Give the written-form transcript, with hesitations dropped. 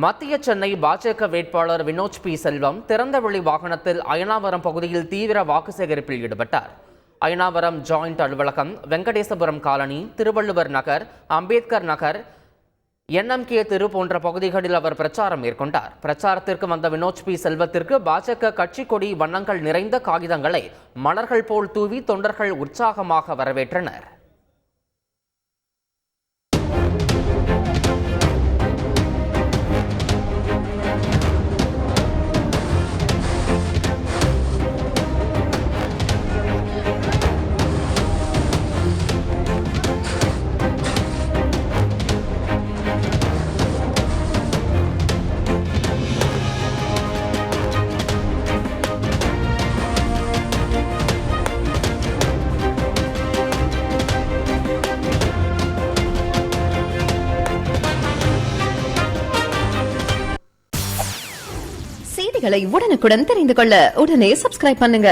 மத்திய சென்னை பாஜக வேட்பாளர் வினோத் பி செல்வம் திறந்தவெளி வாகனத்தில் அயனாவரம் பகுதியில் தீவிர வாக்கு சேகரிப்பில் ஈடுபட்டார். அயனாவரம் ஜாயிண்ட் அலுவலகம், வெங்கடேசபுரம் காலனி, திருவள்ளுவர் நகர், அம்பேத்கர் நகர், NMK தெரு போன்ற பகுதிகளில் அவர் பிரச்சாரம் மேற்கொண்டார். பிரச்சாரத்திற்கு வந்த வினோத் பி செல்வத்திற்கு பாஜக கட்சி கொடி வண்ணங்கள் நிறைந்த காகிதங்களை மலர்கள் போல் தூவி தொண்டர்கள் உற்சாகமாக வரவேற்றனர். செய்திகளை உடனுக்குடன் தெரிந்து கொள்ள உடனே சப்ஸ்கிரைப் பண்ணுங்க.